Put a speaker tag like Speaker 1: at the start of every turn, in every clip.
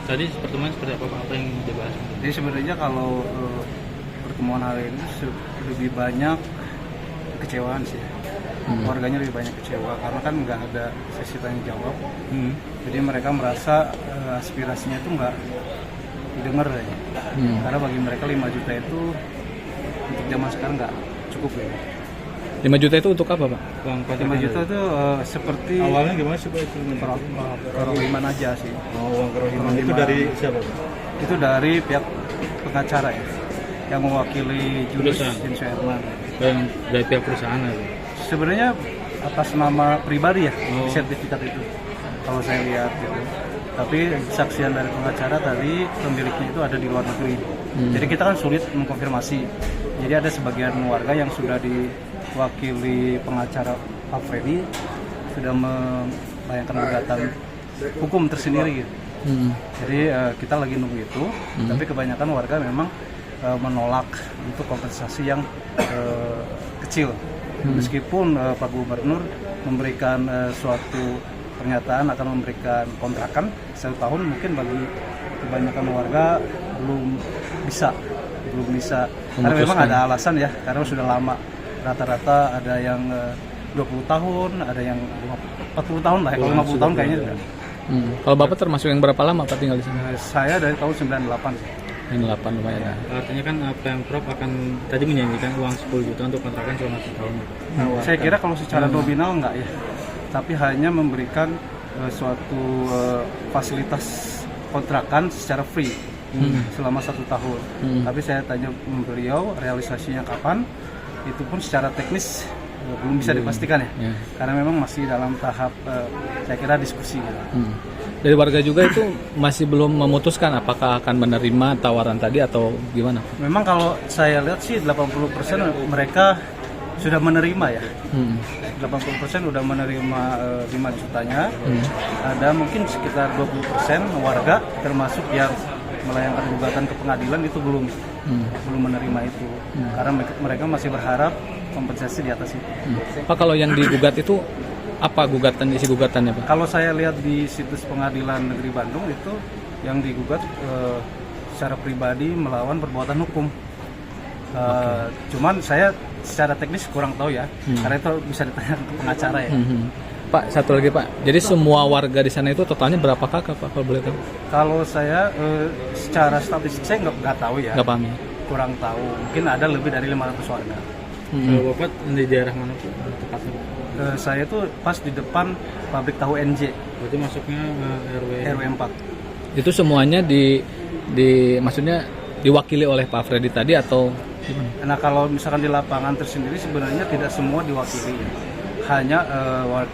Speaker 1: Tadi pertemuan seperti apa Pak? Apa yang dibahas?
Speaker 2: Jadi sebenarnya kalau pertemuan hari ini lebih banyak kekecewaan sih. Warganya lebih banyak kecewa karena kan nggak ada sesi tanya jawab. Jadi mereka merasa aspirasinya itu nggak didengar aja. Karena bagi mereka 5 juta itu untuk zaman sekarang nggak cukup ya.
Speaker 1: 5 juta itu untuk apa Pak? Uang
Speaker 2: 5 juta itu seperti
Speaker 1: awalnya gimana sih Pak?
Speaker 2: kerohiman aja sih.
Speaker 1: Uang kerohiman itu dari siapa Pak?
Speaker 2: Itu dari pihak pengacara ya, yang mewakili Julius
Speaker 1: Perusahaan.
Speaker 2: Suherman.
Speaker 1: Yang dari pihak perusahaan itu.
Speaker 2: Sebenarnya atas nama pribadi ya, di sertifikat itu kalau saya lihat gitu. Tapi saksian dari pengacara tadi pemiliknya itu ada di luar negeri. Jadi kita kan sulit mengkonfirmasi. Jadi ada sebagian warga yang sudah diwakili pengacara Pak Freddy sudah melayangkan gugatan hukum tersendiri gitu. Jadi kita lagi nunggu itu, tapi kebanyakan warga memang menolak untuk kompensasi yang kecil. Meskipun Pak Gubernur memberikan suatu pernyataan akan memberikan kontrakan 1 tahun, mungkin bagi kebanyakan warga belum bisa karena memang ada alasan ya, karena sudah lama, rata-rata ada yang 20 tahun, ada yang 40 tahun lah, kalau 50 tahun kayaknya sudah.
Speaker 1: Kalau Bapak termasuk yang berapa lama Pak tinggal di sini?
Speaker 2: Saya dari tahun 98 sih.
Speaker 1: 98 lumayan ya. Artinya kan Pemprov akan tadi menyanyikan uang 10 juta untuk kontrakan selama 1 tahun.
Speaker 2: Saya kira kalau secara nominal enggak ya, tapi hanya memberikan suatu fasilitas kontrakan secara free selama 1 tahun. Tapi saya tanya beliau realisasinya kapan, itu pun secara teknis belum bisa dipastikan ya, karena memang masih dalam tahap saya kira diskusi gitu.
Speaker 1: Dari warga juga itu masih belum memutuskan apakah akan menerima tawaran tadi atau gimana?
Speaker 2: Memang kalau saya lihat sih 80% mereka sudah menerima ya. 80% sudah menerima 5 jutanya. Ada mungkin sekitar 20% warga termasuk yang melayangkan gugatan ke pengadilan itu belum menerima itu. Karena mereka masih berharap kompensasi di atas itu.
Speaker 1: Pak, kalau yang digugat itu apa isi gugatannya Pak?
Speaker 2: Kalau saya lihat di situs Pengadilan Negeri Bandung itu yang digugat secara pribadi melawan perbuatan hukum. Cuman saya secara teknis kurang tahu ya, karena itu bisa ditanya ke pengacara ya.
Speaker 1: Pak, satu lagi Pak, jadi semua warga di sana itu totalnya berapa kakak Pak kalau boleh tahu?
Speaker 2: Kalau saya secara statistik saya nggak tahu ya.
Speaker 1: Nggak paham ya?
Speaker 2: Kurang tahu, mungkin ada lebih dari 500 warga.
Speaker 1: Bapak di daerah mana Pak tepatnya?
Speaker 2: Saya tuh pas di depan pabrik tahu NJ.
Speaker 1: Berarti masuknya
Speaker 2: RW 4.
Speaker 1: Itu semuanya maksudnya diwakili oleh Pak Freddy tadi atau gimana?
Speaker 2: Nah kalau misalkan di lapangan tersendiri sebenarnya tidak semua diwakili. Hanya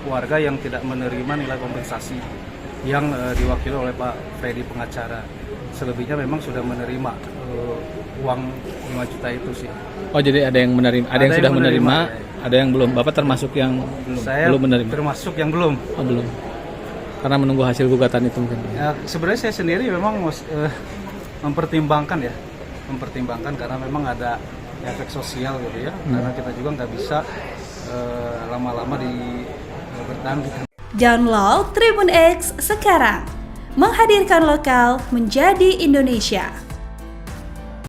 Speaker 2: warga yang tidak menerima nilai kompensasi yang diwakili oleh Pak Freddy pengacara. Selebihnya memang sudah menerima uang 5 juta itu sih.
Speaker 1: Oh, jadi ada yang menerima, ada yang sudah menerima, ya. Ada yang belum. Bapak termasuk yang belum menerima.
Speaker 2: Termasuk yang belum.
Speaker 1: Oh, belum. Karena menunggu hasil gugatan itu mungkin.
Speaker 2: Ya, sebenarnya saya sendiri memang mempertimbangkan karena memang ada efek sosial gitu ya. Karena kita juga nggak bisa lama-lama bertahan gitu.
Speaker 3: Download Tribun X sekarang, menghadirkan lokal menjadi Indonesia.